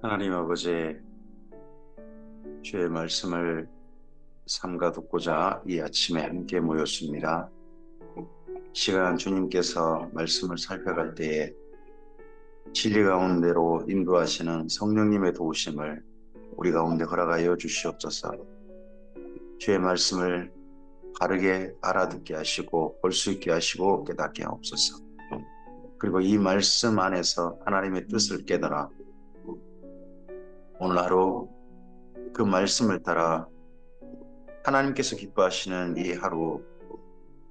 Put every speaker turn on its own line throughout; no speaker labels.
하나님 아버지, 주의 말씀을 삼가 듣고자 이 아침에 함께 모였습니다. 시간 주님께서 말씀을 살펴갈 때에 진리 가운데로 인도하시는 성령님의 도우심을 우리 가운데 허락하여 주시옵소서. 주의 말씀을 바르게 알아듣게 하시고 볼 수 있게 하시고 깨닫게 하옵소서. 그리고 이 말씀 안에서 하나님의 뜻을 깨달아 오늘 하루 그 말씀을 따라 하나님께서 기뻐하시는 이 하루,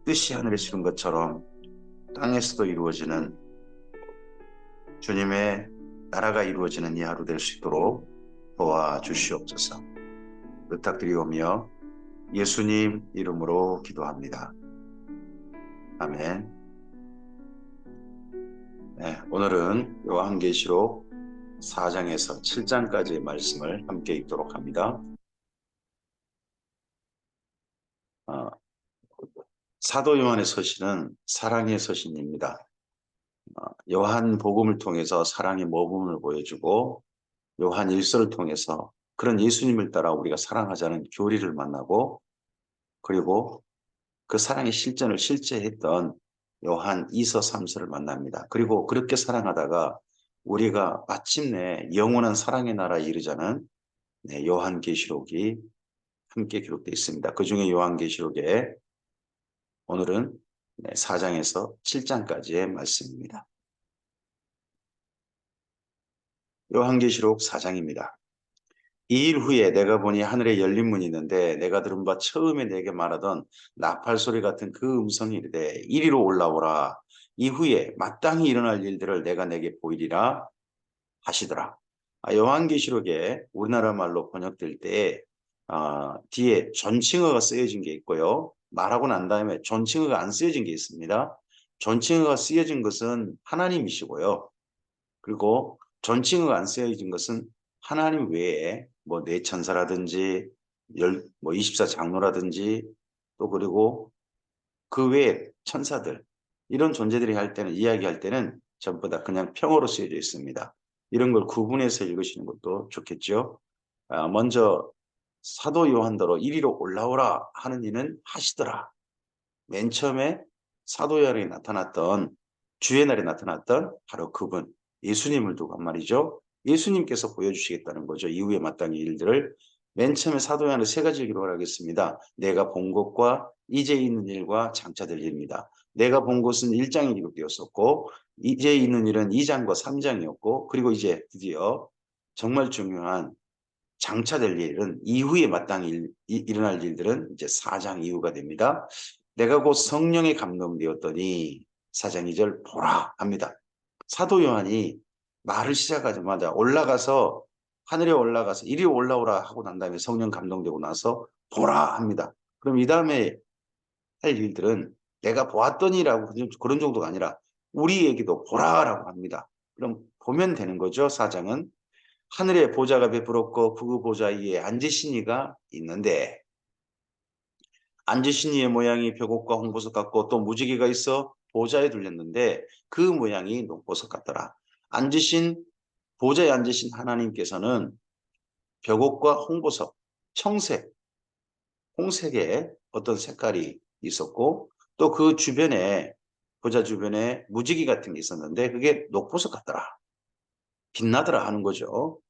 뜻이 하늘에 이룬 것처럼 땅에서도 이루어지는 주님의 나라가 이루어지는 이 하루 될 수 있도록 도와주시옵소서. 부탁드리오며 예수님 이름으로 기도합니다. 아멘. 네, 오늘은 요한계시록 4장에서 7장까지의 말씀을 함께 읽도록 합니다. 사도 요한의 서신은 사랑의 서신입니다. 요한 복음을 통해서 사랑의 모범을 보여주고 요한 일서를 통해서 그런 예수님을 따라 우리가 사랑하자는 교리를 만나고, 그리고 그 사랑의 실전을 실제했던 요한 2서 3서를 만납니다. 그리고 그렇게 사랑하다가 우리가 마침내 영원한 사랑의 나라에 이르자는 요한계시록이 함께 기록되어 있습니다. 그 중에 요한계시록에 오늘은 4장에서 7장까지의 말씀입니다. 요한계시록 4장입니다. 2일 후에 내가 보니 하늘에 열린 문이 있는데 내가 들은 바 처음에 내게 말하던 나팔 소리 같은 그 음성이 이르되 이리로 올라오라. 이후에 마땅히 일어날 일들을 내가 내게 보이리라 하시더라. 요한계시록에 우리나라 말로 번역될 때 뒤에 존칭어가 쓰여진 게 있고요. 말하고 난 다음에 존칭어가 안 쓰여진 게 있습니다. 존칭어가 쓰여진 것은 하나님이시고요. 그리고 존칭어가 안 쓰여진 것은 하나님 외에 뭐 내천사라든지 24장로라든지 또 그리고 그 외에 천사들, 이런 존재들이 할 때는, 이야기할 때는 전부 다 그냥 평어로 쓰여져 있습니다. 이런 걸 구분해서 읽으시는 것도 좋겠죠. 먼저 사도 요한더러 이리로 올라오라 하는 이는 하시더라. 맨 처음에 사도 요한이 나타났던, 주의 날에 나타났던 바로 그분, 예수님을 두고 한 말이죠. 예수님께서 보여주시겠다는 거죠. 이후에 마땅히 일들을. 맨 처음에 사도 요한은 세 가지를 기록하겠습니다. 내가 본 것과 이제 있는 일과 장차될 일입니다. 내가 본 것은 1장이 기록되었었고 이제 있는 일은 2장과 3장이었고, 그리고 이제 드디어 정말 중요한 장차될 일은, 이후에 마땅히 일어날 일들은 이제 4장 이후가 됩니다. 내가 곧 성령에 감동되었더니 4장 2절 보라 합니다. 사도 요한이 말을 시작하자마자 올라가서, 하늘에 올라가서 이리 올라오라 하고 난 다음에 성령 감동되고 나서 보라 합니다. 그럼 이 다음에 할 일들은 내가 보았더니라고 그런 정도가 아니라 우리에게도 보라라고 합니다. 그럼 보면 되는 거죠. 4장은 하늘에 보좌가 베풀었고 그 보좌 위에 앉으신 이가 있는데, 앉으신 이의 모양이 벽옥과 홍보석 같고 또 무지개가 있어 보좌에 둘렸는데 그 모양이 녹보석 같더라. 보좌에 앉으신 하나님께서는 벽옥과 홍보석, 청색, 홍색의 어떤 색깔이 있었고, 또 그 주변에, 보좌 주변에 무지개 같은 게 있었는데 그게 녹보석 같더라, 빛나더라 하는 거죠.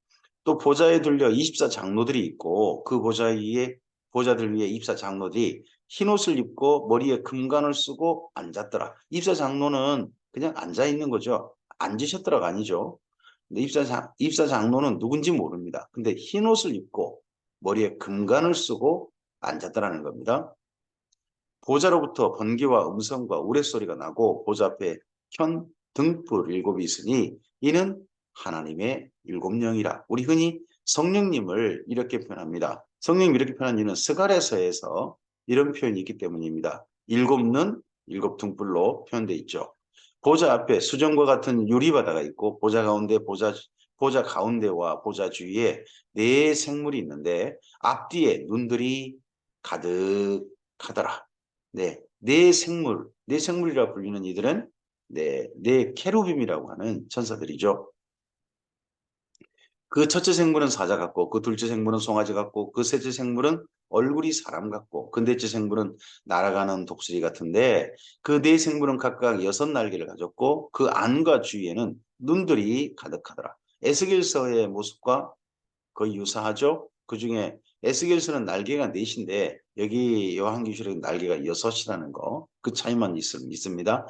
또 보좌에 둘려 24장로들이 있고 그 보좌들 위에 24장로들이 흰옷을 입고 머리에 금관을 쓰고 앉았더라. 24장로는 그냥 앉아 있는 거죠. 앉으셨더라가 아니죠. 근데 24장로는 누군지 모릅니다. 근데 흰옷을 입고 머리에 금관을 쓰고 앉았더라는 겁니다. 보좌로부터 번개와 음성과 우레소리가 나고 보좌 앞에 현 등불 7이 있으니 이는 하나님의 7영이라. 우리 흔히 성령님을 이렇게 표현합니다. 성령님 이렇게 표현한 이유는 스가랴서에서 이런 표현이 있기 때문입니다. 7는 7등불로 표현되어 있죠. 보좌 앞에 수정과 같은 유리바다가 있고 보좌 가운데와 보좌 주위에 네 생물이 있는데 앞뒤에 눈들이 가득하더라. 네 생물이라 불리는 이들은 네 케루빔이라고 하는 천사들이죠. 그 첫째 생물은 사자 같고, 그 둘째 생물은 송아지 같고, 그 셋째 생물은 얼굴이 사람 같고, 그 넷째 생물은 날아가는 독수리 같은데, 그 네 생물은 각각 6날개를 가졌고, 그 안과 주위에는 눈들이 가득하더라. 에스겔서의 모습과 거의 유사하죠. 그중에 에스겔서는 날개가 넷인데 여기 요한계시록은 날개가 6이라는 거, 그 차이만 있습니다.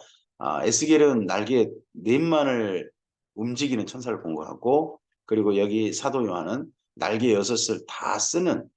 에스겔은 날개 넷만을 움직이는 천사를 본 것 같고, 그리고 여기 사도 요한은 날개 6을 다 쓰는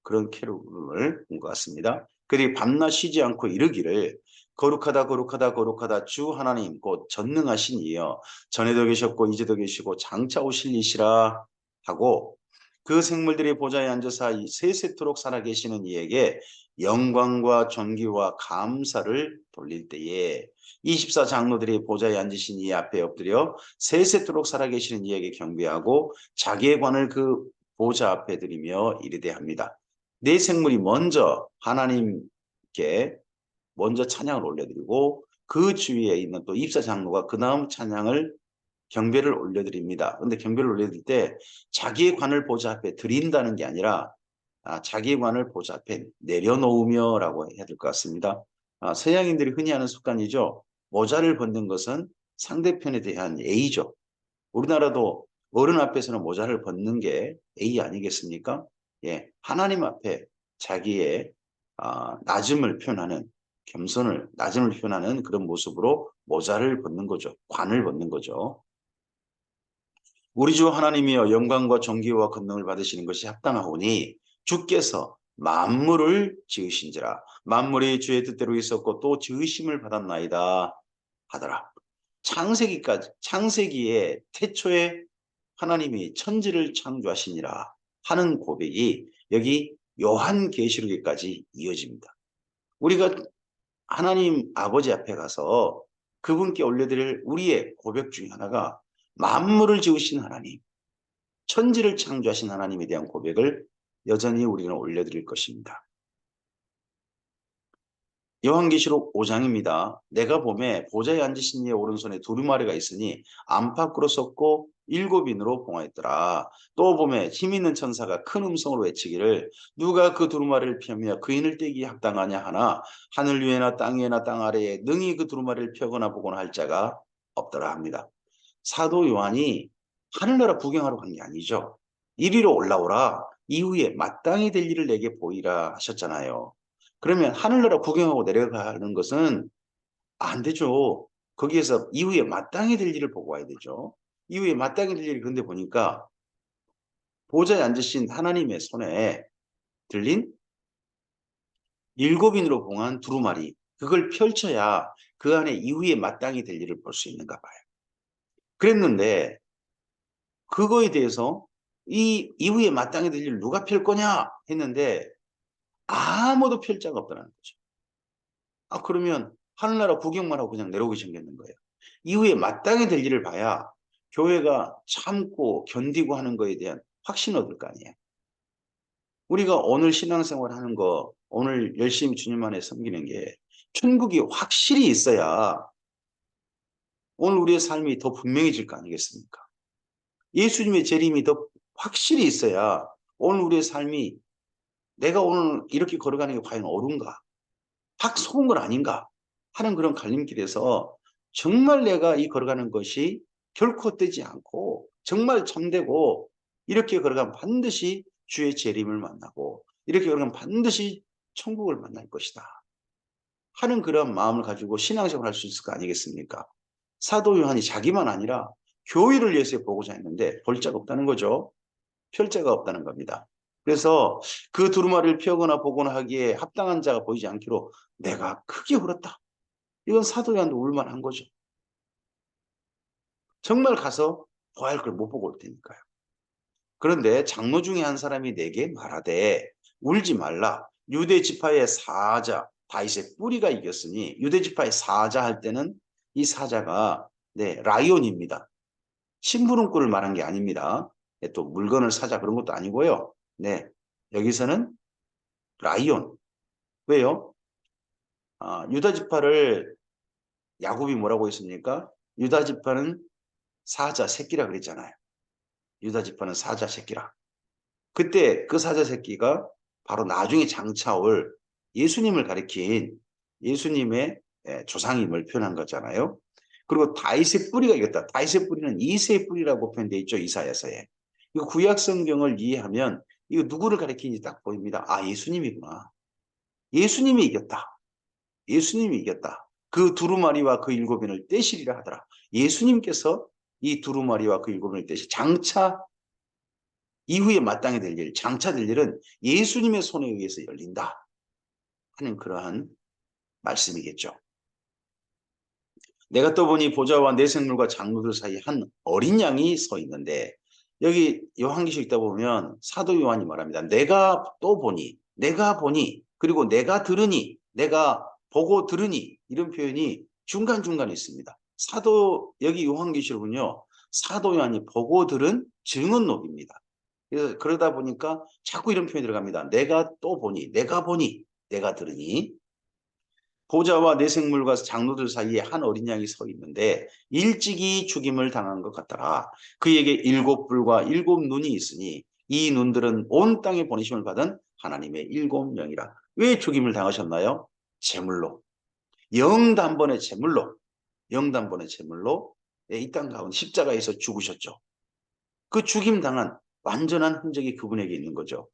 그런 캐롤을 본 것 같습니다. 그리고 밤낮 쉬지 않고 이르기를 거룩하다 거룩하다 거룩하다 주 하나님 곧 전능하신 이여, 전에도 계셨고 이제도 계시고 장차 오실 이시라 하고, 그 생물들이 보좌에 앉아서 세세토록 살아계시는 이에게 영광과 존귀와 감사를 돌릴 때에 24장로들이 보좌에 앉으신 이 앞에 엎드려 세세토록 살아계시는 이에게 경배하고 자기의 관을 그 보좌 앞에 드리며 이르되 합니다. 네 생물이 먼저 하나님께 먼저 찬양을 올려드리고, 그 주위에 있는 또 24장로가 그 다음 찬양을 경배를 올려드립니다. 근데 경배를 올려드릴 때 자기의 관을 보좌 앞에 드린다는 게 아니라 자기의 관을 보좌 앞에 내려놓으며라고 해야 될 것 같습니다. 서양인들이 흔히 하는 습관이죠. 모자를 벗는 것은 상대편에 대한 예의죠. 우리나라도 어른 앞에서는 모자를 벗는 게 예의 아니겠습니까? 예, 하나님 앞에 자기의 낮음을 표현하는, 겸손을, 낮음을 표현하는 그런 모습으로 모자를 벗는 거죠. 관을 벗는 거죠. 우리 주 하나님이여 영광과 존귀와 권능을 받으시는 것이 합당하오니 주께서 만물을 지으신지라. 만물이 주의 뜻대로 있었고 또 지으심을 받았나이다 하더라. 창세기에 태초에 하나님이 천지를 창조하시니라 하는 고백이 여기 요한계시록에까지 이어집니다. 우리가 하나님 아버지 앞에 가서 그분께 올려드릴 우리의 고백 중에 하나가 만물을 지으신 하나님, 천지를 창조하신 하나님에 대한 고백을 여전히 우리는 올려드릴 것입니다. 요한계시록 5장입니다. 내가 보매 보좌에 앉으신 이의 오른손에 두루마리가 있으니 안팎으로 섰고 7인으로 봉하였더라. 또 보매 힘 있는 천사가 큰 음성으로 외치기를 누가 그 두루마리를 펴며 그 인을 떼기에 합당하냐 하나 하늘 위에나 땅 위에나 땅 아래에 능히 그 두루마리를 펴거나 보거나 할 자가 없더라 합니다. 사도 요한이 하늘나라 구경하러 간 게 아니죠. 이리로 올라오라. 이후에 마땅히 될 일을 내게 보이라 하셨잖아요. 그러면 하늘나라 구경하고 내려가는 것은 안 되죠. 거기에서 이후에 마땅히 될 일을 보고 와야 되죠. 이후에 마땅히 될 일이, 근데 보니까 보좌에 앉으신 하나님의 손에 들린 7인으로 봉한 두루마리, 그걸 펼쳐야 그 안에 이후에 마땅히 될 일을 볼 수 있는가 봐요. 그랬는데 그거에 대해서 이 이후에 마땅히 될 일을 누가 펼 거냐 했는데 아무도 펼 자가 없다는 거죠. 그러면 하늘나라 구경만 하고 그냥 내려오게 생겼는 거예요. 이후에 마땅히 될 일을 봐야 교회가 참고 견디고 하는 거에 대한 확신을 얻을 거 아니에요. 우리가 오늘 신앙생활 하는 거, 오늘 열심히 주님 안에 섬기는 게 천국이 확실히 있어야 오늘 우리의 삶이 더 분명해질 거 아니겠습니까? 예수님의 재림이 더 확실히 있어야 오늘 우리의 삶이 내가 오늘 이렇게 걸어가는 게 과연 옳은가? 확 속은 건 아닌가? 하는 그런 갈림길에서 정말 내가 이 걸어가는 것이 결코 헛되지 않고 정말 참되고 이렇게 걸어가면 반드시 주의 재림을 만나고 이렇게 걸어가면 반드시 천국을 만날 것이다 하는 그런 마음을 가지고 신앙생활을 할 수 있을 거 아니겠습니까? 사도 요한이 자기만 아니라 교회를 위해서 보고자 했는데 볼 자가 없다는 거죠. 펼 자가 없다는 겁니다. 그래서 그 두루마리를 펴거나 보거나 하기에 합당한 자가 보이지 않기로 내가 크게 울었다. 이건 사도 요한도 울만한 거죠. 정말 가서 보아야 할 걸 못 보고 올 테니까요. 그런데 장로 중에 한 사람이 내게 말하되 울지 말라. 유대 지파의 사자 다윗의 뿌리가 이겼으니, 유대 지파의 사자 할 때는 이 사자가 라이온입니다. 심부름꾼을 말한 게 아닙니다. 또 물건을 사자 그런 것도 아니고요. 여기서는 라이온. 왜요? 유다 지파를 야곱이 뭐라고 했습니까? 유다 지파는 사자 새끼라 그랬잖아요. 유다 지파는 사자 새끼라. 그때 그 사자 새끼가 바로 나중에 장차 올 예수님을 가리킨 예수님의 조상임을 표현한 거잖아요. 그리고 다윗의 뿌리가 이겼다. 다윗의 뿌리는 이새의 뿌리라고 표현되어 있죠. 이사야서에. 이거 구약 성경을 이해하면 이거 누구를 가리키는지 딱 보입니다. 아, 예수님이구나. 예수님이 이겼다. 예수님이 이겼다. 그 두루마리와 그 일곱인을 떼시리라 하더라. 예수님께서 이 두루마리와 그 일곱인을 떼시 장차 이후에 마땅히 될 일, 장차 될 일은 예수님의 손에 의해서 열린다 하는 그러한 말씀이겠죠. 내가 또 보니 보좌와 내생물과 장로들 사이에 한 어린 양이 서 있는데, 여기 요한계시록 읽다 보면 사도 요한이 말합니다. 내가 또 보니, 내가 보니, 그리고 내가 들으니, 내가 보고 들으니, 이런 표현이 중간중간에 있습니다. 여기 요한계시록은요, 사도 요한이 보고 들은 증언록입니다. 그래서 그러다 보니까 자꾸 이런 표현이 들어갑니다. 내가 또 보니, 내가 보니, 내가 들으니. 보좌와 내생물과 장로들 사이에 한 어린 양이 서 있는데 일찍이 죽임을 당한 것 같더라. 그에게 일곱 뿔과 일곱 눈이 있으니 이 눈들은 온 땅에 보내심을 받은 하나님의 일곱 영이라. 왜 죽임을 당하셨나요? 제물로. 영단번의 제물로. 영단번의 제물로 이 땅 가운데 십자가에서 죽으셨죠. 그 죽임 당한 완전한 흔적이 그분에게 있는 거죠.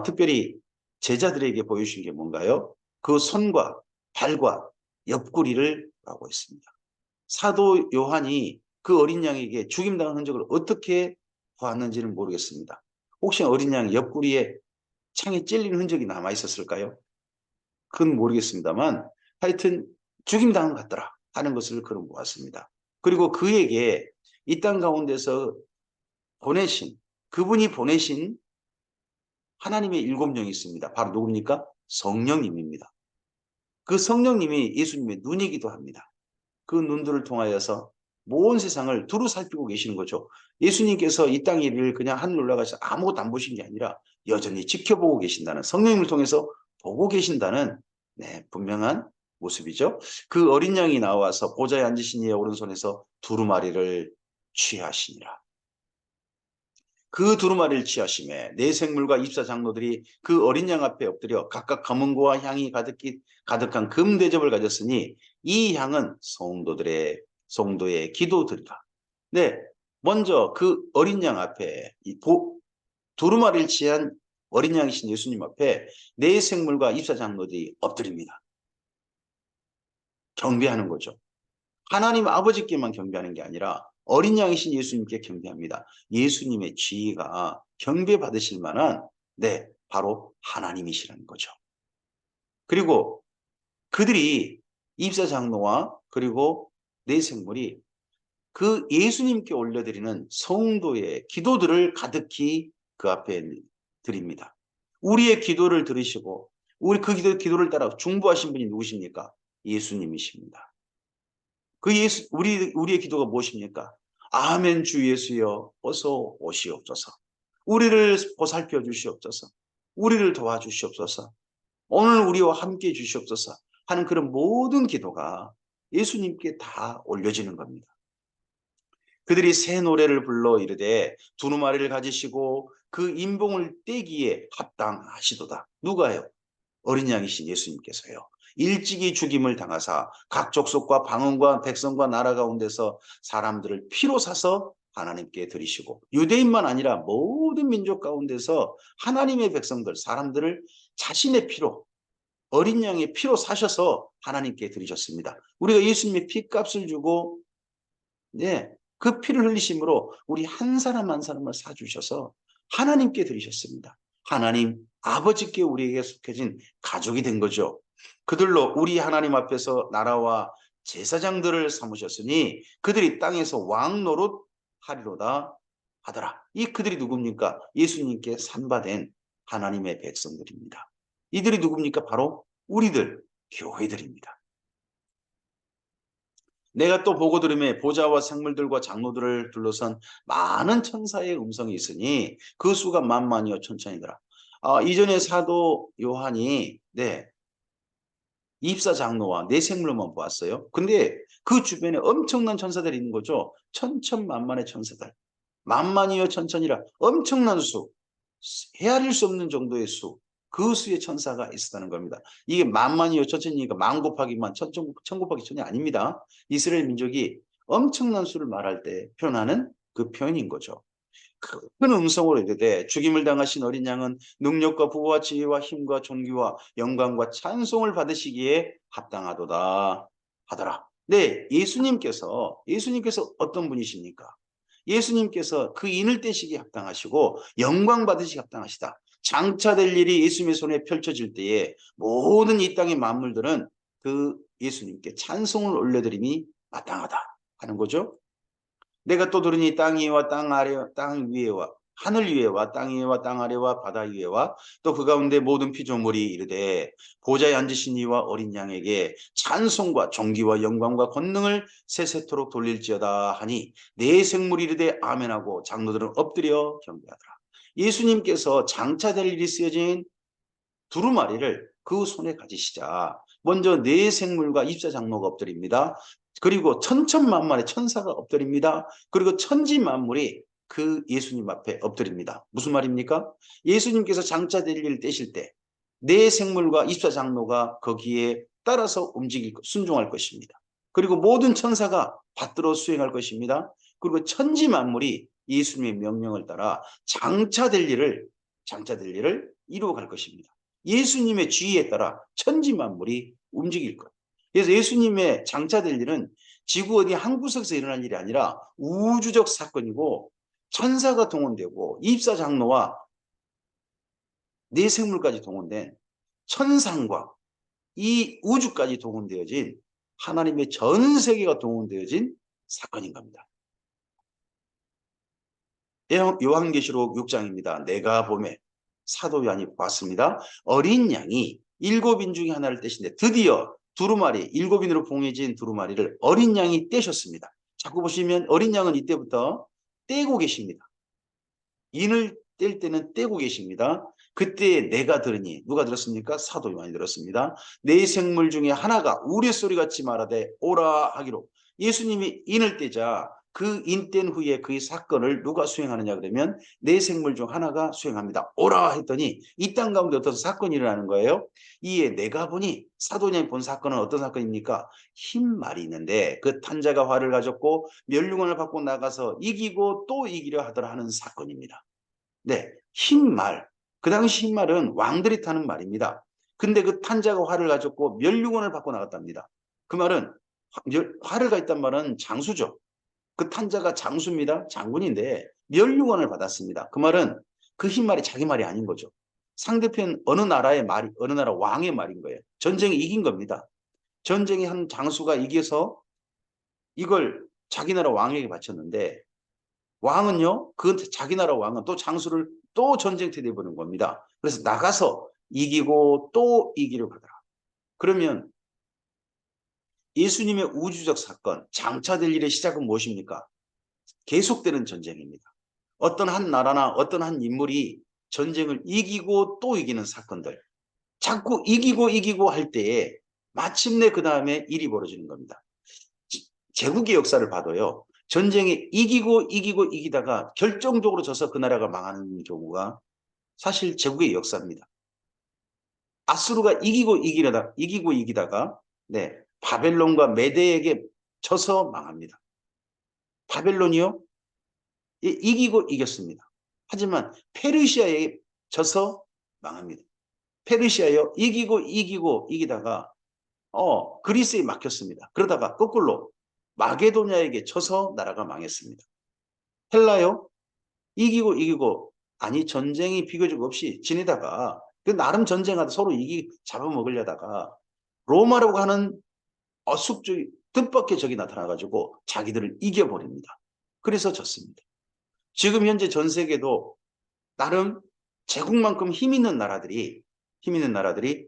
특별히 제자들에게 보여주신 게 뭔가요? 그 손과 발과 옆구리를 하고 있습니다. 사도 요한이 그 어린 양에게 죽임당한 흔적을 어떻게 보았는지는 모르겠습니다. 혹시 어린 양 옆구리에 창에 찔린 흔적이 남아 있었을까요? 그건 모르겠습니다만 하여튼 죽임당한 것 같더라 하는 것을 그런 보았습니다. 그리고 그에게 이 땅 가운데서 그분이 보내신 하나님의 일곱 영이 있습니다. 바로 누굽니까? 성령님입니다. 그 성령님이 예수님의 눈이기도 합니다. 그 눈들을 통하여서 모든 세상을 두루 살피고 계시는 거죠. 예수님께서 이 땅 일을 그냥 하늘 올라가서 아무것도 안 보신 게 아니라 여전히 지켜보고 계신다는, 성령님을 통해서 보고 계신다는 분명한 모습이죠. 그 어린 양이 나와서 보좌에 앉으신 이의 오른손에서 두루마리를 취하시니라. 그 두루마리를 취하심에 네 생물과 입사 장로들이 그 어린 양 앞에 엎드려 각각 검은고와 향이 가득한 금 대접을 가졌으니 이 향은 성도의 기도들이라. 네, 먼저 그 어린 양 앞에 두루마리를 취한 어린 양이신 예수님 앞에 네 생물과 입사 장로들이 엎드립니다. 경배하는 거죠. 하나님 아버지께만 경배하는 게 아니라 어린 양이신 예수님께 경배합니다. 예수님의 지위가 경배받으실 만한 바로 하나님이시라는 거죠. 그리고 그들이 입사장로와 그리고 네 생물이 그 예수님께 올려드리는 성도의 기도들을 가득히 그 앞에 드립니다. 우리의 기도를 들으시고 우리 그 기도를 따라 중보하신 분이 누구십니까? 예수님이십니다. 우리의 기도가 무엇입니까? 아멘 주 예수여 어서 오시옵소서. 우리를 보살펴 주시옵소서. 우리를 도와주시옵소서. 오늘 우리와 함께 해 주시옵소서 하는 그런 모든 기도가 예수님께 다 올려지는 겁니다. 그들이 새 노래를 불러 이르되 두루마리를 가지시고 그 인봉을 떼기에 합당하시도다. 누가요? 어린 양이신 예수님께서요. 일찍이 죽임을 당하사 각 족속과 방언과 백성과 나라 가운데서 사람들을 피로 사서 하나님께 드리시고 유대인만 아니라 모든 민족 가운데서 하나님의 백성들 사람들을 자신의 피로 어린 양의 피로 사셔서 하나님께 드리셨습니다. 우리가 예수님의 피값을 주고 그 피를 흘리심으로 우리 한 사람 한 사람을 사주셔서 하나님께 드리셨습니다. 하나님 아버지께 우리에게 속해진 가족이 된 거죠. 그들로 우리 하나님 앞에서 나라와 제사장들을 삼으셨으니 그들이 땅에서 왕 노릇 하리로다 하더라. 이 그들이 누굽니까? 예수님께 산바된 하나님의 백성들입니다. 이들이 누굽니까? 바로 우리들 교회들입니다. 내가 또 보고 들음에 보좌와 생물들과 장로들을 둘러선 많은 천사의 음성이 있으니 그 수가 만만이요 천천이더라. 이전에 사도 요한이 입사 장로와 내생물만 보았어요. 근데 그 주변에 엄청난 천사들이 있는 거죠. 천천만만의 천사들. 만만이여 천천이라 엄청난 수. 헤아릴 수 없는 정도의 수. 그 수의 천사가 있었다는 겁니다. 이게 만만이요 천천이니까 만 곱하기 만, 천 곱하기 천이 아닙니다. 이스라엘 민족이 엄청난 수를 말할 때 표현하는 그 표현인 거죠. 큰 음성으로 이르되 죽임을 당하신 어린 양은 능력과 부와 지혜와 힘과 존귀와 영광과 찬송을 받으시기에 합당하도다 하더라. 네, 예수님께서 어떤 분이십니까? 예수님께서 그 인을 떼시기에 합당하시고 영광 받으시기에 합당하시다. 장차될 일이 예수님의 손에 펼쳐질 때에 모든 이 땅의 만물들은 그 예수님께 찬송을 올려드림이 마땅하다 하는 거죠. 내가 또 들으니 땅 위와 땅 아래, 땅 위에와 하늘 위에와 땅 위에와 땅 아래와 바다 위에와 또 그 가운데 모든 피조물이 이르되 보좌에 앉으신 이와 어린 양에게 찬송과 존귀와 영광과 권능을 세세토록 돌릴지어다 하니 네 생물이 이르되 아멘하고 장로들은 엎드려 경배하더라. 예수님께서 장차될 일이 쓰여진 두루마리를 그 손에 가지시자 먼저 네 생물과 입사 장로가 엎드립니다. 그리고 천천만만의 천사가 엎드립니다. 그리고 천지만물이 그 예수님 앞에 엎드립니다. 무슨 말입니까? 예수님께서 장차될 일을 떼실 때 네 생물과 입사 장로가 거기에 따라서 순종할 것입니다. 그리고 모든 천사가 받들어 수행할 것입니다. 그리고 천지만물이 예수님의 명령을 따라 장차될 일을 이루어갈 것입니다. 예수님의 지위에 따라 천지만물이 움직일 것. 그래서 예수님의 장차될 일은 지구 어디 한 구석에서 일어날 일이 아니라 우주적 사건이고 천사가 동원되고 입사 장로와 네 생물까지 동원된 천상과 이 우주까지 동원되어진 하나님의 전 세계가 동원되어진 사건인 겁니다. 요한계시록 6장입니다. 내가 보매 사도 요한이 봤습니다. 어린 양이 7인 중에 하나를 떼신데 드디어 두루마리 7인으로 봉해진 두루마리를 어린 양이 떼셨습니다. 자꾸 보시면 어린 양은 이때부터 떼고 계십니다. 인을 뗄 때는 떼고 계십니다. 그때 내가 들으니 누가 들었습니까? 사도 요한이 들었습니다. 네 생물 중에 하나가 우레소리같이 말하되 오라 하기로 예수님이 인을 떼자 그 인 뗀 후에 그 사건을 누가 수행하느냐 그러면 네 생물 중 하나가 수행합니다. 오라 했더니 이 땅 가운데 어떤 사건이 일어나는 거예요. 이에 내가 보니 사도님이 본 사건은 어떤 사건입니까? 흰 말이 있는데 그 탄자가 활을 가졌고 멸류관을 받고 나가서 이기고 또 이기려 하더라 하는 사건입니다. 네, 흰 말. 그 당시 흰 말은 왕들이 타는 말입니다. 근데 그 탄자가 활을 가졌고 멸류관을 받고 나갔답니다. 그 말은 활을 가있단 말은 장수죠. 그 탄자가 장수입니다. 장군인데 멸류관을 받았습니다. 그 말은 그 흰 말이 자기 말이 아닌 거죠. 상대편 어느 나라의 말이 어느 나라 왕의 말인 거예요. 전쟁에 이긴 겁니다. 전쟁에 한 장수가 이겨서 이걸 자기 나라 왕에게 바쳤는데 왕은요, 그 자기 나라 왕은 또 장수를 또 전쟁터에 내보는 겁니다. 그래서 나가서 이기고 또 이기려고 하더라. 그러면 예수님의 우주적 사건, 장차될 일의 시작은 무엇입니까? 계속되는 전쟁입니다. 어떤 한 나라나 어떤 한 인물이 전쟁을 이기고 또 이기는 사건들. 자꾸 이기고 할 때에 마침내 그 다음에 일이 벌어지는 겁니다. 제국의 역사를 봐도요. 전쟁에 이기다가 결정적으로 져서 그 나라가 망하는 경우가 사실 제국의 역사입니다. 아수르가 이기다가 네, 바벨론과 메대에게 져서 망합니다. 바벨론이요? 이겼습니다. 하지만 페르시아에 져서 망합니다. 페르시아요? 이기다가 그리스에 막혔습니다. 그러다가 거꾸로 마게도냐에게 져서 나라가 망했습니다. 헬라요? 이기고 아니 전쟁이 비교적 없이 지내다가 그 나름 전쟁하다 서로 잡아먹으려다가 로마라고 하는 어숙적이 뜻밖의 적이 나타나가지고 자기들을 이겨버립니다. 그래서 졌습니다. 지금 현재 전 세계도 나름 제국만큼 힘 있는 나라들이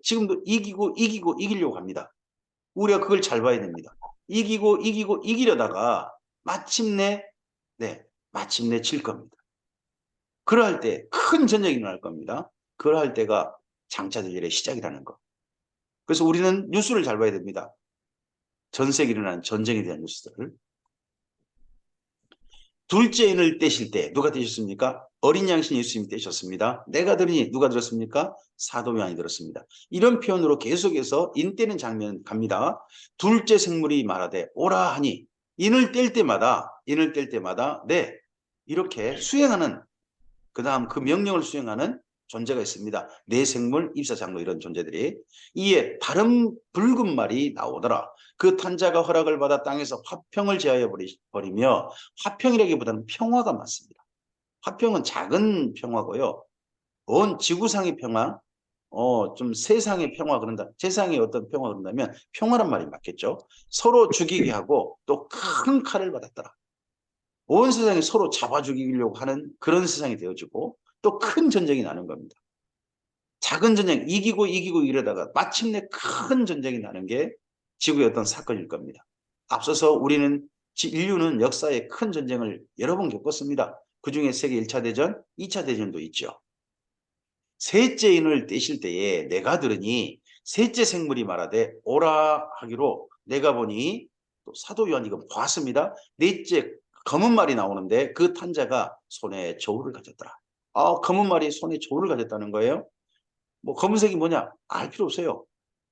지금도 이기려고 합니다. 우리가 그걸 잘 봐야 됩니다. 이기려다가 마침내 질 겁니다. 그러할 때 큰 전쟁이 일어날 겁니다. 그러할 때가 장차될 일의 시작이라는 거. 그래서 우리는 뉴스를 잘 봐야 됩니다. 전 세계에 일어나는 전쟁에 대한 뉴스들을. 둘째 인을 떼실 때 누가 떼셨습니까? 어린 양신 예수님이 떼셨습니다. 내가 들으니 누가 들었습니까? 사도 요한이 들었습니다. 이런 표현으로 계속해서 인 떼는 장면 갑니다. 둘째 생물이 말하되 오라 하니 인을 뗄 때마다 네 이렇게 수행하는 그 다음 그 명령을 수행하는 존재가 있습니다. 뇌생물, 입사장로 이런 존재들이. 이에 다른 붉은 말이 나오더라. 그 탄자가 허락을 받아 땅에서 화평을 제하여 버리며 화평이라기보다는 평화가 맞습니다. 화평은 작은 평화고요. 온 지구상의 평화, 좀 세상의 평화 그런다. 세상의 어떤 평화 그런다면 평화란 말이 맞겠죠. 서로 죽이게 하고 또 큰 칼을 받았더라. 온 세상이 서로 잡아 죽이려고 하는 그런 세상이 되어지고 또 큰 전쟁이 나는 겁니다. 작은 전쟁 이기고 이러다가 마침내 큰 전쟁이 나는 게 지구의 어떤 사건일 겁니다. 앞서서 인류는 역사에 큰 전쟁을 여러 번 겪었습니다. 그중에 세계 1차 대전, 2차 대전도 있죠. 셋째 인을 떼실 때에 내가 들으니 셋째 생물이 말하되 오라 하기로 내가 보니 또 사도 요한이 이거 보았습니다. 넷째 검은 말이 나오는데 그 탄자가 손에 저울을 가졌더라. 검은 말이 손에 저울을 가졌다는 거예요. 뭐 검은색이 뭐냐? 알 필요 없어요.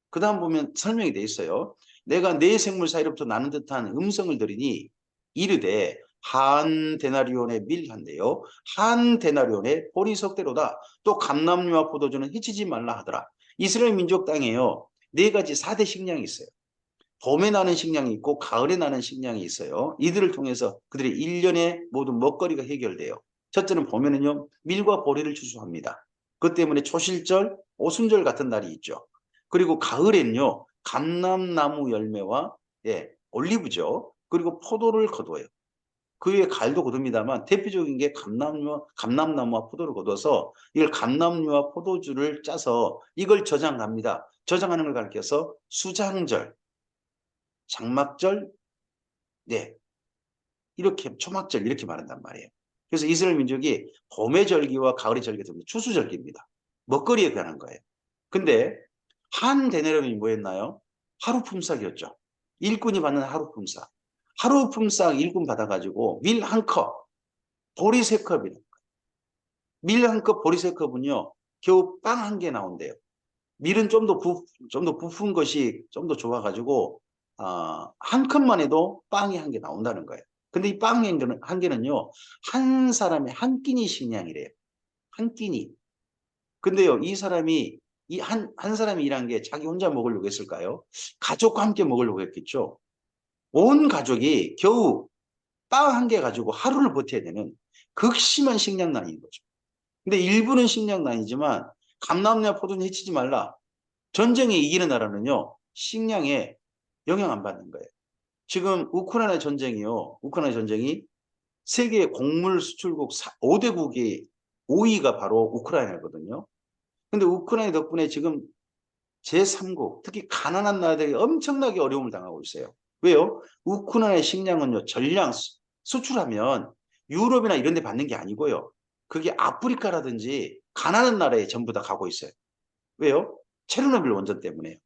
그 다음 보면 설명이 돼 있어요. 내가 네 생물 사이로부터 나는 듯한 음성을 들으니 이르되 한 데나리온의 밀한데요. 한 데나리온의 보리석대로다. 또 감람류와 포도주는 해치지 말라 하더라. 이스라엘 민족 땅에요. 네 가지 4대 식량이 있어요. 봄에 나는 식량이 있고 가을에 나는 식량이 있어요. 이들을 통해서 그들의 일년의 모든 먹거리가 해결돼요. 첫째는 봄에는요. 밀과 보리를 추수합니다. 그 때문에 초실절, 오순절 같은 날이 있죠. 그리고 가을에는요. 감람나무 열매와 올리브죠. 그리고 포도를 거두어요. 그 위에 갈도 거둡니다만 대표적인 게 감람나무와 포도를 거둬서 이걸 감람류와 포도주를 짜서 이걸 저장합니다. 저장하는 걸 가리켜서 수장절, 장막절, 이렇게 초막절 이렇게 말한단 말이에요. 그래서 이스라엘 민족이 봄의 절기와 가을의 절기가 됩니다. 추수절기입니다. 먹거리에 관한 거예요. 근데 한 데나리온이 뭐였나요? 하루 품삯이었죠. 일꾼이 받는 하루 품삯. 하루 품삯 일꾼 받아가지고 밀 한 컵, 보리 3컵이에요. 밀 한 컵, 보리 3컵은요. 겨우 빵 한 개 나온대요. 밀은 좀 더 부푼 것이 좀 더 좋아가지고 한 컵만 해도 빵이 한 개 나온다는 거예요. 근데 이 빵 한 개는요. 한 사람의 한 끼니 식량이래요. 한 끼니. 근데요. 이 사람이 한 사람이 일한 게 자기 혼자 먹으려고 했을까요? 가족과 함께 먹으려고 했겠죠. 온 가족이 겨우 빵 한 개 가지고 하루를 버텨야 되는 극심한 식량난인 거죠. 근데 일부는 식량난이지만 감람류와 포도는 해치지 말라. 전쟁에 이기는 나라는요. 식량에 영향 안 받는 거예요. 지금 우크라이나 전쟁이 세계 곡물 수출국 5대국이 5위가 바로 우크라이나거든요. 근데 우크라이나 덕분에 지금 제3국, 특히 가난한 나라들이 엄청나게 어려움을 당하고 있어요. 왜요? 우크라이나의 식량은요, 전량 수출하면 유럽이나 이런 데 받는 게 아니고요. 그게 아프리카라든지 가난한 나라에 전부 다 가고 있어요. 왜요? 체르노빌 원전 때문에요.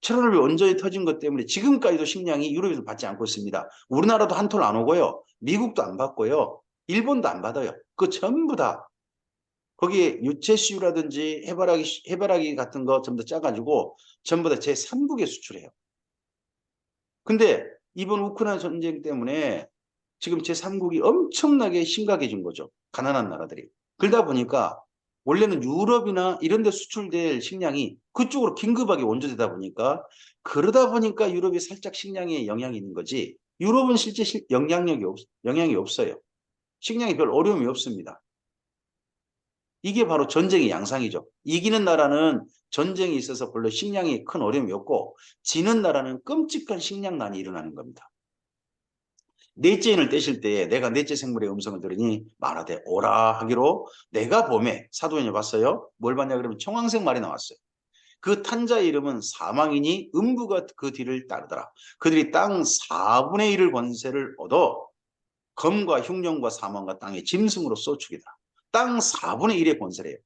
체르노빌 원전이 터진 것 때문에 지금까지도 식량이 유럽에서 받지 않고 있습니다. 우리나라도 한 톨 안 오고요. 미국도 안 받고요. 일본도 안 받아요. 그 전부 다 거기에 유채씨유라든지 해바라기 같은 거 전부 다 짜가지고 전부 다 제3국에 수출해요. 근데 이번 우크라이나 전쟁 때문에 지금 제3국이 엄청나게 심각해진 거죠. 가난한 나라들이. 그러다 보니까 원래는 유럽이나 이런 데 수출될 식량이 그쪽으로 긴급하게 원조되다 보니까 그러다 보니까 유럽이 살짝 식량에 영향이 있는 거지 유럽은 실제 영향이 없어요. 식량이 별 어려움이 없습니다. 이게 바로 전쟁의 양상이죠. 이기는 나라는 전쟁이 있어서 별로 식량이 큰 어려움이 없고 지는 나라는 끔찍한 식량난이 일어나는 겁니다. 넷째 인을 떼실 때에 내가 넷째 생물의 음성을 들으니 말하되 오라 하기로 내가 봄에 사도연이 봤어요. 뭘 봤냐 그러면 청황색 말이 나왔어요. 그 탄자의 이름은 사망이니 음부가 그 뒤를 따르더라. 그들이 땅 4분의 1을 권세를 얻어 검과 흉령과 사망과 땅의 짐승으로 쏘축이다. 땅 4분의 1의 권세래요.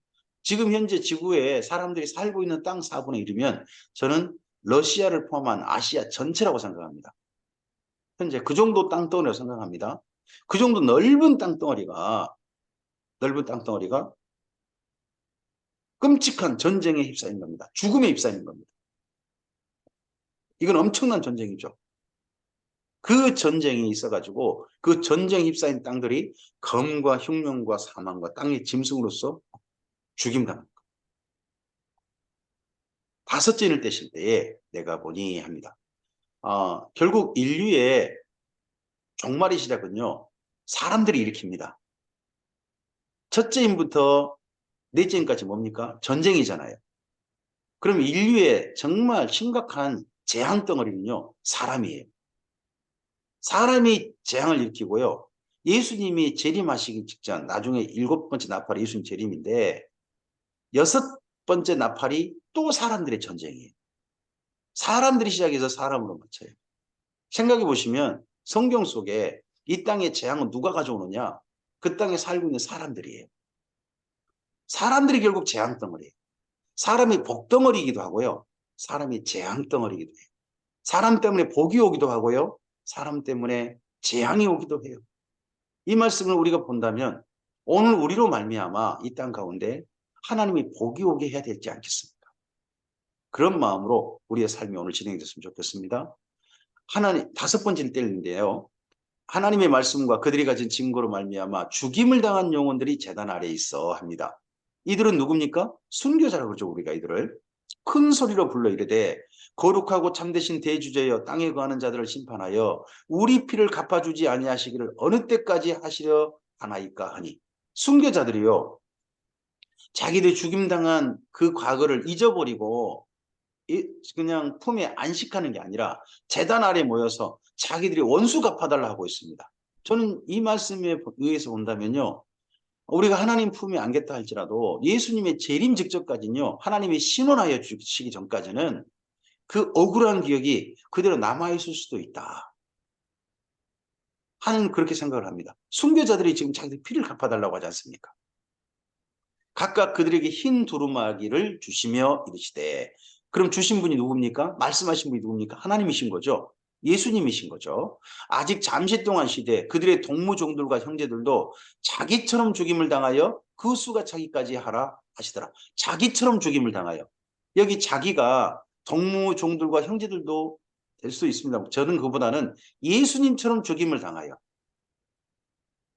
지금 현재 지구에 사람들이 살고 있는 땅 4분의 1이면 저는 러시아를 포함한 아시아 전체라고 생각합니다. 현재 그 정도 땅덩어리라고 생각합니다. 그 정도 넓은 땅덩어리가 끔찍한 전쟁에 휩싸인 겁니다. 죽음에 휩싸인 겁니다. 이건 엄청난 전쟁이죠. 그 전쟁이 있어가지고 그 전쟁에 휩싸인 땅들이 검과 흉년과 사망과 땅의 짐승으로서 죽임당합니다. 다섯째 인을 떼실 때에 내가 보니 합니다. 결국 인류의 종말의 시작은요, 사람들이 일으킵니다. 첫째 인부터 넷째 인까지 뭡니까? 전쟁이잖아요. 그럼 인류의 정말 심각한 재앙 덩어리는요, 사람이에요. 사람이 재앙을 일으키고요. 예수님이 재림하시기 직전, 나중에 7번째 나팔이 예수님 재림인데, 6번째 나팔이 또 사람들의 전쟁이에요. 사람들이 시작해서 사람으로 맞춰요. 생각해 보시면 성경 속에 이 땅의 재앙은 누가 가져오느냐? 그 땅에 살고 있는 사람들이에요. 사람들이 결국 재앙 덩어리예요. 사람이 복덩어리이기도 하고요. 사람이 재앙 덩어리이기도 해요. 사람 때문에 복이 오기도 하고요. 사람 때문에 재앙이 오기도 해요. 이 말씀을 우리가 본다면 오늘 우리로 말미암아 이 땅 가운데 하나님이 복이 오게 해야 되지 않겠습니까? 그런 마음으로 우리의 삶이 오늘 진행됐으면 좋겠습니다. 하나님, 다섯 번째를 때리는데요. 하나님의 말씀과 그들이 가진 증거로 말미암아 죽임을 당한 영혼들이 제단 아래에 있어 합니다. 이들은 누굽니까? 순교자라고 그러죠. 우리가 이들을 큰 소리로 불러 이르되 거룩하고 참되신 대주제여 땅에 거하는 자들을 심판하여 우리 피를 갚아주지 아니하시기를 어느 때까지 하시려 하나이까 하니, 순교자들이요, 자기들이 죽임당한 그 과거를 잊어버리고 그냥 품에 안식하는 게 아니라 제단 아래 모여서 자기들이 원수 갚아달라 하고 있습니다. 저는 이 말씀에 의해서 본다면요, 우리가 하나님 품에 안겠다 할지라도 예수님의 재림 직전까지는요, 하나님이 신원하여 주시기 전까지는 그 억울한 기억이 그대로 남아있을 수도 있다 하는, 그렇게 생각을 합니다. 순교자들이 지금 자기들 피를 갚아달라고 하지 않습니까? 각각 그들에게 흰 두루마기를 주시며 이르시되, 그럼 주신 분이 누굽니까? 말씀하신 분이 누굽니까? 하나님이신 거죠. 예수님이신 거죠. 아직 잠시 동안 시대 그들의 동무종들과 형제들도 자기처럼 죽임을 당하여 그 수가 차기까지 하라 하시더라. 자기처럼 죽임을 당하여. 여기 자기가 동무종들과 형제들도 될 수 있습니다. 저는 그보다는 예수님처럼 죽임을 당하여.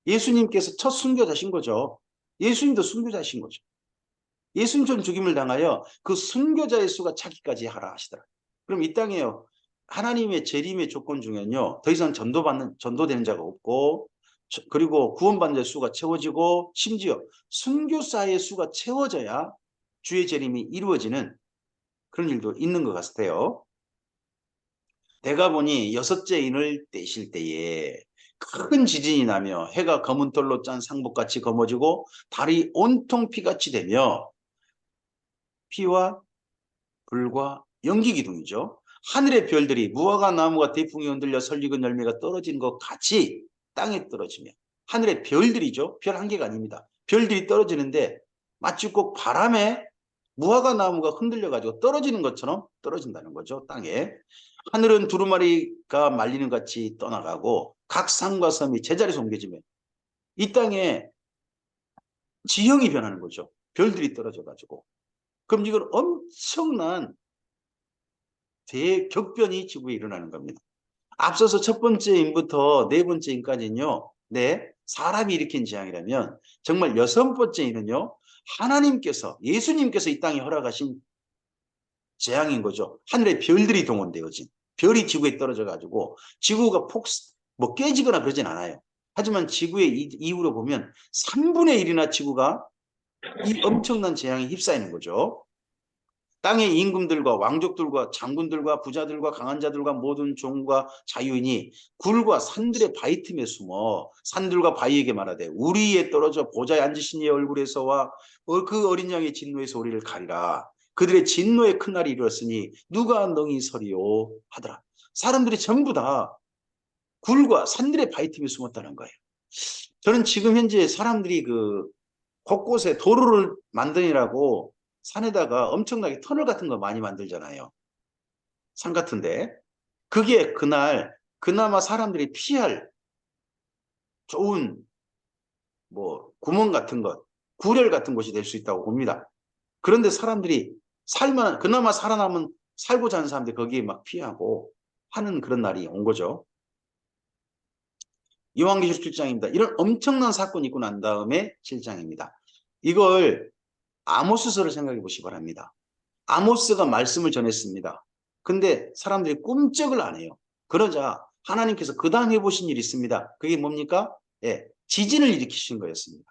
예수님께서 첫 순교자신 거죠. 예수님도 순교자신 거죠. 예수님처럼 죽임을 당하여 그 순교자의 수가 차기까지 하라 하시더라. 그럼 이 땅에요, 하나님의 재림의 조건 중에는요, 더 이상 전도되는 자가 없고, 그리고 구원받는 자의 수가 채워지고, 심지어 순교사의 수가 채워져야 주의 재림이 이루어지는 그런 일도 있는 것 같아요. 내가 보니 여섯째 인을 떼실 때에 큰 지진이 나며 해가 검은 털로 짠 상복같이 검어지고 달이 온통 피같이 되며, 피와 불과 연기 기둥이죠. 하늘의 별들이 무화과 나무가 대풍이 흔들려 설익은 열매가 떨어진 것 같이 땅에 떨어지며, 하늘의 별들이죠. 별 한 개가 아닙니다. 별들이 떨어지는데 마치 꼭 바람에 무화과 나무가 흔들려 가지고 떨어지는 것처럼 떨어진다는 거죠. 땅에. 하늘은 두루마리가 말리는 같이 떠나가고 각 산과 섬이 제자리에서 옮겨지며, 이 땅에 지형이 변하는 거죠. 별들이 떨어져 가지고. 그럼 이건 엄청난 대격변이 지구에 일어나는 겁니다. 앞서서 첫 번째 인부터 네 번째 인까지는요, 네, 사람이 일으킨 재앙이라면 정말 여섯 번째 인은요, 하나님께서, 예수님께서 이 땅에 허락하신 재앙인 거죠. 하늘의 별들이 동원되어진, 별이 지구에 떨어져 가지고 지구가 깨지거나 그러진 않아요. 하지만 지구의 이후로 보면 3분의 1이나 지구가 이 엄청난 재앙에 휩싸이는 거죠. 땅의 임금들과 왕족들과 장군들과 부자들과 강한 자들과 모든 종과 자유인이 굴과 산들의 바위 틈에 숨어 산들과 바위에게 말하되 우리에 떨어져 보좌에 앉으신 이의 얼굴에서와 그 어린 양의 진노에서 우리를 가리라. 그들의 진노의 큰 날이 이르렀으니 누가 능히 서리요 하더라. 사람들이 전부 다 굴과 산들의 바위 틈에 숨었다는 거예요. 저는 지금 현재 사람들이 곳곳에 도로를 만드느라고 산에다가 엄청나게 터널 같은 거 많이 만들잖아요. 산 같은데. 그게 그날 그나마 사람들이 피할 좋은 뭐 구멍 같은 것, 구렬 같은 곳이 될 수 있다고 봅니다. 그런데 사람들이 그나마 살아남은 살고자 하는 사람들이 거기에 막 피하고 하는 그런 날이 온 거죠. 요한계시록 7장입니다. 이런 엄청난 사건이 있고 난 다음에 7장입니다. 이걸 아모스서를 생각해 보시기 바랍니다. 아모스가 말씀을 전했습니다. 근데 사람들이 꿈쩍을 안 해요. 그러자 하나님께서 그 다음 해보신 일이 있습니다. 그게 뭡니까? 예, 지진을 일으키신 거였습니다.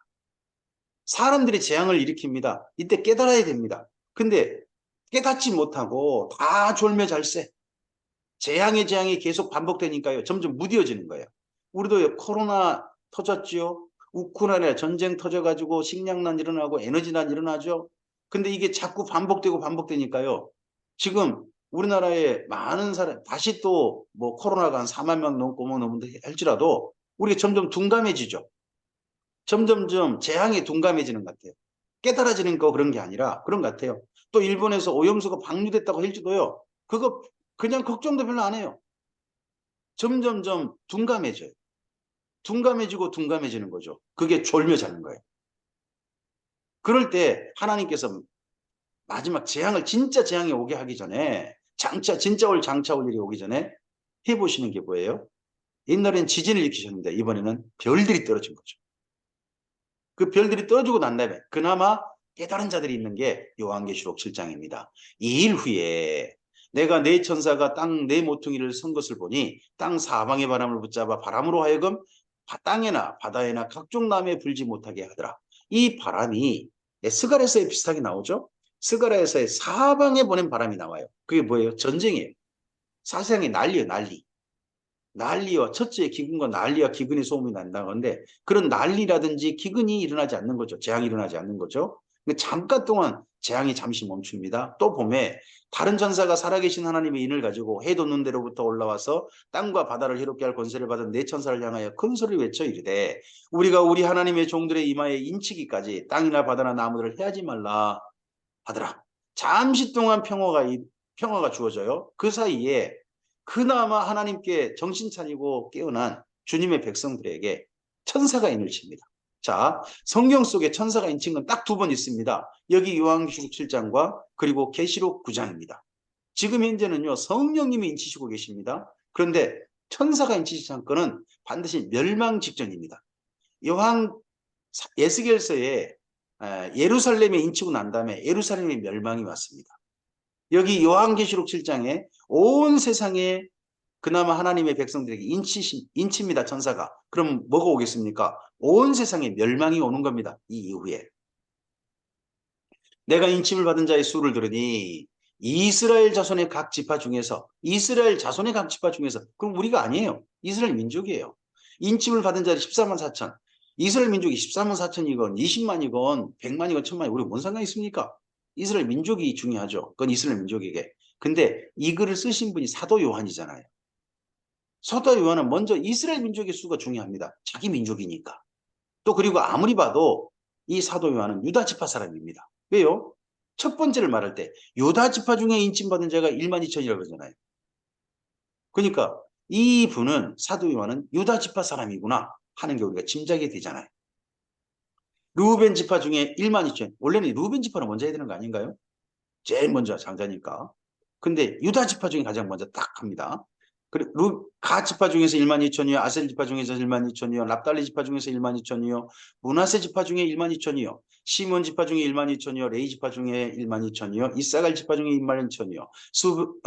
사람들이 재앙을 일으킵니다. 이때 깨달아야 됩니다. 근데 깨닫지 못하고 다 졸며잘세. 재앙이 계속 반복되니까요. 점점 무뎌지는 거예요. 우리도 코로나 터졌지요. 우크라이나 전쟁 터져가지고 식량난 일어나고 에너지난 일어나죠. 근데 이게 자꾸 반복되니까요. 지금 우리나라에 많은 사람, 다시 또 뭐 코로나가 한 4만 명 넘고 뭐 넘는다 할지라도 우리가 점점 둔감해지죠. 점점점 재앙에 둔감해지는 것 같아요. 깨달아지는 거 그런 게 아니라 그런 것 같아요. 또 일본에서 오염수가 방류됐다고 할지도요. 그거 그냥 걱정도 별로 안 해요. 점점점 둔감해져요. 둔감해지는 거죠. 그게 졸며 자는 거예요. 그럴 때 하나님께서 마지막 진짜 재앙이 오게 하기 전에 장차 올 일이 오기 전에 해보시는 게 뭐예요? 옛날엔 지진을 일으키셨는데 이번에는 별들이 떨어진 거죠. 그 별들이 떨어지고 난 다음에 그나마 깨달은 자들이 있는 게 요한계시록 7장입니다. 이 일 후에 내가 내 천사가 땅 네 모퉁이를 선 것을 보니 땅 사방의 바람을 붙잡아 바람으로 하여금 땅에나 바다에나 각종 나무에 불지 못하게 하더라. 이 바람이 스가랴서에 비슷하게 나오죠. 스가랴서에 사방에 보낸 바람이 나와요. 그게 뭐예요? 전쟁이에요. 사상이 난리예요. 난리와 첫째 기근과 난리와 기근의 소음이 난다는 건데 그런 난리라든지 기근이 일어나지 않는 거죠. 재앙이 일어나지 않는 거죠. 잠깐 동안 재앙이 잠시 멈춥니다. 또 봄에 다른 전사가 살아계신 하나님의 인을 가지고 해 돋는 데로부터 올라와서 땅과 바다를 해롭게 할 권세를 받은 네 천사를 향하여 큰 소리를 외쳐 이르되 우리가 우리 하나님의 종들의 이마에 인치기까지 땅이나 바다나 나무들을 해하지 말라 하더라. 잠시 동안 평화가 주어져요. 그 사이에 그나마 하나님께 정신 차리고 깨어난 주님의 백성들에게 천사가 인을 칩니다. 자, 성경 속에 천사가 인친 건 딱 두 번 있습니다. 여기 요한계시록 7장과 그리고 계시록 9장입니다. 지금 현재는요, 성령님이 인치시고 계십니다. 그런데 천사가 인치신 사건은 반드시 멸망 직전입니다. 에스겔서에 예루살렘에 인치고 난 다음에 예루살렘의 멸망이 왔습니다. 여기 요한계시록 7장에 온 세상에 그나마 하나님의 백성들에게 인칩니다. 천사가. 그럼 뭐가 오겠습니까? 온 세상에 멸망이 오는 겁니다. 이 이후에. 내가 인침을 받은 자의 수를 들으니 이스라엘 자손의 각 지파 중에서 그럼 우리가 아니에요. 이스라엘 민족이에요. 인침을 받은 자들이 14만 4천. 이스라엘 민족이 14만 4천이건 20만이건 100만이건 1000만이건 우리가 뭔 상관이 있습니까? 이스라엘 민족이 중요하죠. 그건 이스라엘 민족에게. 근데 이 글을 쓰신 분이 사도 요한이잖아요. 사도 요한은 먼저 이스라엘 민족의 수가 중요합니다. 자기 민족이니까. 또 그리고 아무리 봐도 이 사도 요한은 유다 지파 사람입니다. 왜요? 첫 번째를 말할 때 유다 지파 중에 인침받은 자가 1만 2천이라고 그러잖아요. 그러니까 이 분은 사도 요한은 유다 지파 사람이구나 하는 게 우리가 짐작이 되잖아요. 루벤 지파 중에 1만 2천. 원래는 루벤 지파는 먼저 해야 되는 거 아닌가요? 제일 먼저 장자니까. 근데 유다 지파 중에 가장 먼저 딱 합니다. 가 지파 중에서 1만 2천이요. 아셀 지파 중에서 1만 2천이요. 납달리 지파 중에서 1만 2천이요. 므낫세 지파 중에 1만 2천이요. 시몬 지파 중에 1만 2천이요. 레위 지파 중에 1만 2천이요. 이사갈 지파 중에 1만 2천이요.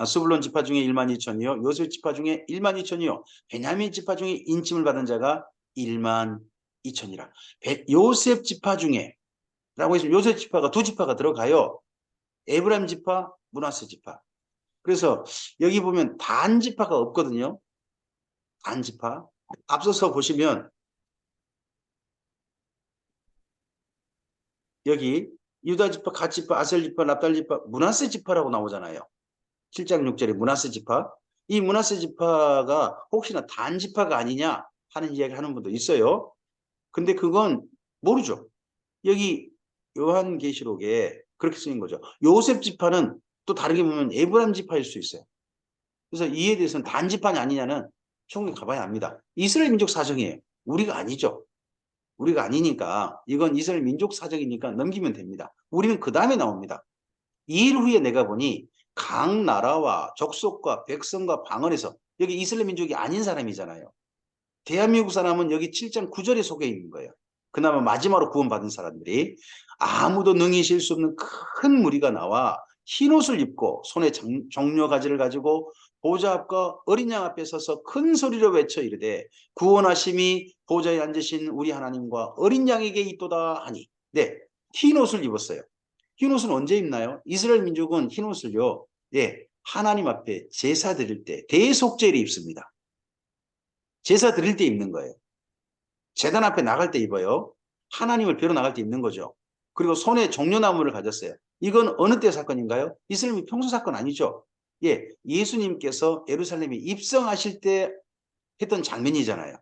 수블론 지파 중에 1만 2천이요. 요셉 지파 중에 1만 2천이요. 베냐민 지파 중에 인침을 받은 자가 1만 2천이라. 요셉 지파 중에 라고 했으면 요셉 지파가 두 지파가 들어가요. 에브라임 지파, 므낫세 지파. 그래서 여기 보면 단 지파가 없거든요. 단 지파. 앞서서 보시면 여기 유다 지파, 갓 지파, 아셀 지파, 납달 지파, 므낫세 지파라고 나오잖아요. 7장 6절에 므낫세 지파. 이 므낫세 지파가 혹시나 단 지파가 아니냐 하는 이야기를 하는 분도 있어요. 근데 그건 모르죠. 여기 요한계시록에 그렇게 쓰인 거죠. 요셉 지파는 또 다르게 보면 에브라임 지파일 수 있어요. 그래서 이에 대해서는 단지파냐 아니냐는 총리 가봐야 합니다. 이스라엘 민족 사정이에요. 우리가 아니죠. 우리가 아니니까 이건 이스라엘 민족 사정이니까 넘기면 됩니다. 우리는 그 다음에 나옵니다. 2일 후에 내가 보니 각 나라와 족속과 백성과 방언에서 여기 이스라엘 민족이 아닌 사람이잖아요. 대한민국 사람은 여기 7장 9절에 속해 있는 거예요. 그나마 마지막으로 구원받은 사람들이 아무도 능히 실 수 없는 큰 무리가 나와 흰옷을 입고 손에 종려가지를 가지고 보좌 앞과 어린 양 앞에 서서 큰 소리로 외쳐 이르되 구원하심이 보좌에 앉으신 우리 하나님과 어린 양에게 있도다 하니. 네, 흰옷을 입었어요. 흰옷은 언제 입나요? 이스라엘 민족은 흰옷을요, 네, 하나님 앞에 제사 드릴 때 대속죄를 입습니다. 제사 드릴 때 입는 거예요. 제단 앞에 나갈 때 입어요. 하나님을 뵈러 나갈 때 입는 거죠. 그리고 손에 종려나무를 가졌어요. 이건 어느 때 사건인가요? 이스라엘이 평소 사건 아니죠. 예, 예수님께서 예루살렘에 입성하실 때 했던 장면이잖아요.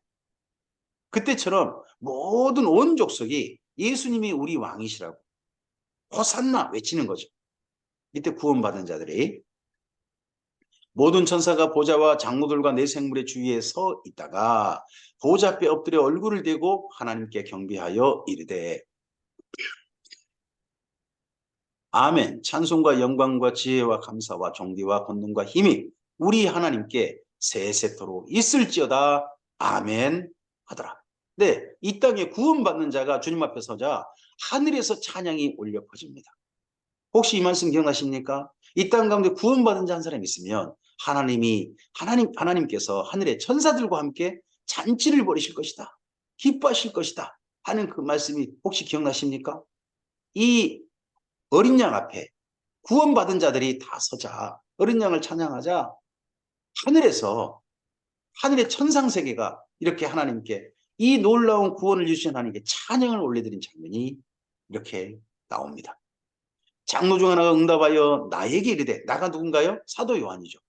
그때처럼 모든 온 족속이 예수님이 우리 왕이시라고 호산나 외치는 거죠. 이때 구원받은 자들이 모든 천사가 보좌와 장로들과 내 생물의 주위에 서 있다가 보좌 앞에 엎드려 얼굴을 대고 하나님께 경배하여 이르되 아멘. 찬송과 영광과 지혜와 감사와 존귀와 권능과 힘이 우리 하나님께 세세토록 있을지어다. 아멘 하더라. 네, 이 땅에 구원받는 자가 주님 앞에 서자 하늘에서 찬양이 울려 퍼집니다. 혹시 이 말씀 기억나십니까? 이 땅 가운데 구원받은 자 한 사람 있으면 하나님께서 하늘의 천사들과 함께 잔치를 벌이실 것이다. 기뻐하실 것이다. 하는 그 말씀이 혹시 기억나십니까? 이 어린 양 앞에 구원받은 자들이 다 서자 어린 양을 찬양하자 하늘에서 하늘의 천상세계가 이렇게 하나님께 이 놀라운 구원을 주신 하나님께 찬양을 올려드린 장면이 이렇게 나옵니다. 장로 중 하나가 응답하여 나에게 이르되, 나가 누군가요? 사도 요한이죠.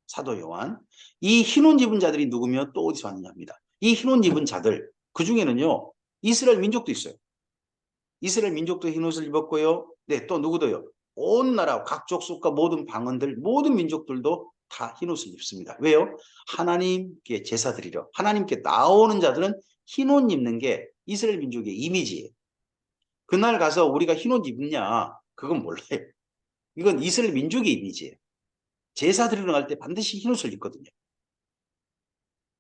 사도 요한. 이 흰옷 입은 자들이 누구며 또 어디서 왔느냐 합니다. 이 흰옷 입은 자들 그 중에는요 이스라엘 민족도 있어요. 이스라엘 민족도 흰옷을 입었고요. 네, 또 누구도요? 온 나라 각 족속과 모든 방언들 모든 민족들도 다 흰옷을 입습니다. 왜요? 하나님께 제사 드리려 하나님께 나오는 자들은 흰옷 입는 게 이스라엘 민족의 이미지예요. 그날 가서 우리가 흰옷 입냐 그건 몰라요. 이건 이스라엘 민족의 이미지예요. 제사 드리러 갈 때 반드시 흰옷을 입거든요.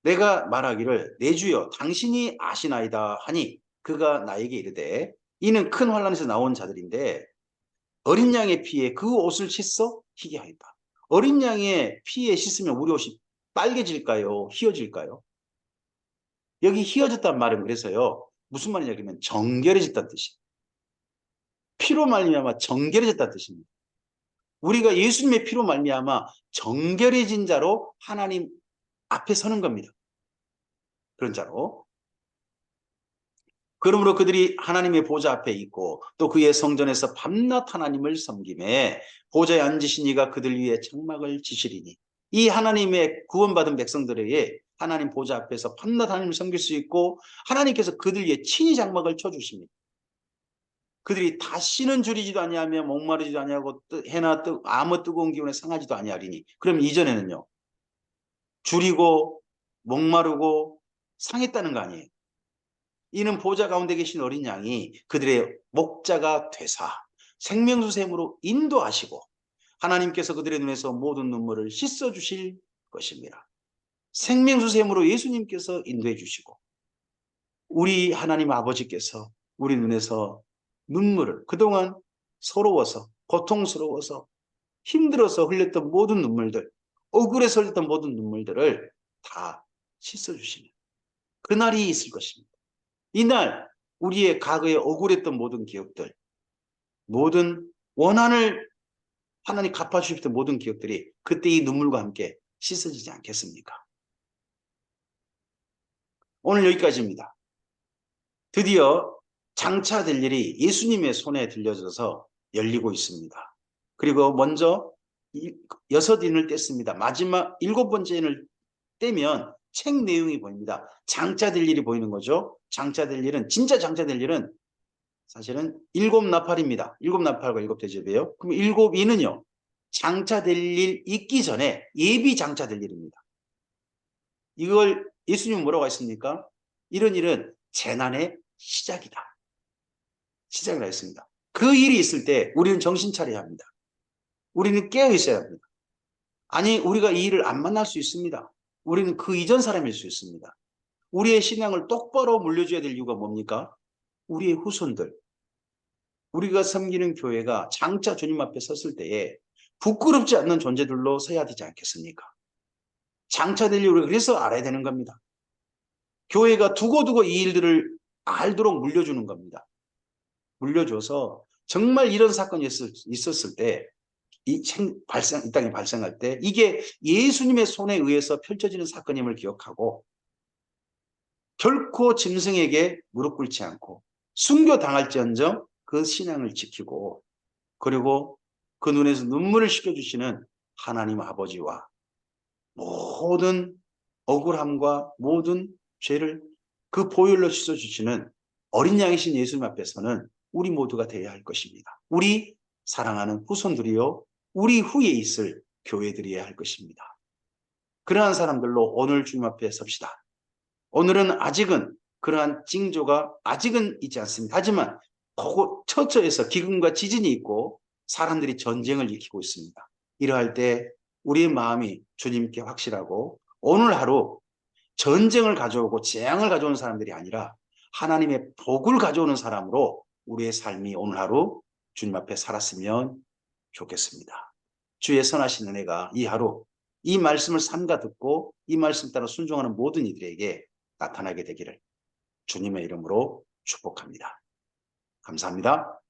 내가 말하기를 내 주여 당신이 아시나이다 하니 그가 나에게 이르되 이는 큰 환란에서 나온 자들인데 어린 양의 피에 그 옷을 씻어 희게 하였다. 어린 양의 피에 씻으면 우리 옷이 빨개질까요? 희어질까요? 여기 희어졌단 말은 그래서요. 무슨 말이냐 그러면 정결해졌다는 뜻이에요. 피로 말미암아 정결해졌다는 뜻입니다. 우리가 예수님의 피로 말미암아 정결해진 자로 하나님 앞에 서는 겁니다. 그런 자로. 그러므로 그들이 하나님의 보좌 앞에 있고 또 그의 성전에서 밤낮 하나님을 섬김에 보좌에 앉으신 이가 그들 위에 장막을 지시리니 이 하나님의 구원받은 백성들에게 하나님 보좌 앞에서 밤낮 하나님을 섬길 수 있고 하나님께서 그들 위에 친히 장막을 쳐주십니다. 그들이 다시는 줄이지도 아니하며 목마르지도 아니하고 해나 아무 뜨거운 기운에 상하지도 아니하리니 그럼 이전에는요 줄이고 목마르고 상했다는 거 아니에요. 이는 보좌 가운데 계신 어린 양이 그들의 목자가 되사 생명수샘으로 인도하시고 하나님께서 그들의 눈에서 모든 눈물을 씻어주실 것입니다. 생명수샘으로 예수님께서 인도해 주시고 우리 하나님 아버지께서 우리 눈에서 눈물을 그동안 서러워서 고통스러워서 힘들어서 흘렸던 모든 눈물들 억울해서 흘렸던 모든 눈물들을 다 씻어주시는 그날이 있을 것입니다. 이날 우리의 과거에 억울했던 모든 기억들 모든 원한을 하나님 갚아주셨던 모든 기억들이 그때 이 눈물과 함께 씻어지지 않겠습니까? 오늘 여기까지입니다. 드디어 장차될 일이 예수님의 손에 들려져서 열리고 있습니다. 그리고 먼저 6인을 뗐습니다. 마지막 7번째 떼면 책 내용이 보입니다. 장차될 일이 보이는 거죠. 장차될 일은 진짜 장차될 일은 사실은 일곱 나팔입니다. 일곱 나팔과 일곱 대접이에요. 그럼 일곱 이는요. 장차될 일 있기 전에 예비 장차될 일입니다. 이걸 예수님은 뭐라고 했습니까? 이런 일은 재난의 시작이다. 시작을 했습니다. 그 일이 있을 때 우리는 정신 차려야 합니다. 우리는 깨어 있어야 합니다. 아니 우리가 이 일을 안 만날 수 있습니다. 우리는 그 이전 사람일 수 있습니다. 우리의 신앙을 똑바로 물려줘야 될 이유가 뭡니까? 우리의 후손들, 우리가 섬기는 교회가 장차 주님 앞에 섰을 때에 부끄럽지 않는 존재들로 서야 되지 않겠습니까? 장차 될 일 우리가 그래서 알아야 되는 겁니다. 교회가 두고두고 이 일들을 알도록 물려주는 겁니다. 물려줘서 정말 이런 사건이 있었을 때 이 땅에 발생할 때 이게 예수님의 손에 의해서 펼쳐지는 사건임을 기억하고 결코 짐승에게 무릎 꿇지 않고 순교당할지언정 그 신앙을 지키고 그리고 그 눈에서 눈물을 씻겨주시는 하나님 아버지와 모든 억울함과 모든 죄를 그 보혈로 씻어주시는 어린 양이신 예수님 앞에서는 우리 모두가 되어야 할 것입니다. 우리 사랑하는 후손들이요. 우리 후에 있을 교회들이어야 할 것입니다. 그러한 사람들로 오늘 주님 앞에 섭시다. 오늘은 아직은 그러한 징조가 아직은 있지 않습니다. 하지만 처처에서 기근과 지진이 있고 사람들이 전쟁을 일으키고 있습니다. 이러할 때 우리의 마음이 주님께 확실하고 오늘 하루 전쟁을 가져오고 재앙을 가져오는 사람들이 아니라 하나님의 복을 가져오는 사람으로 우리의 삶이 오늘 하루 주님 앞에 살았으면 좋겠습니다. 주의 선하신 은혜가 이 하루 이 말씀을 삼가 듣고 이 말씀 따라 순종하는 모든 이들에게 나타나게 되기를 주님의 이름으로 축복합니다. 감사합니다.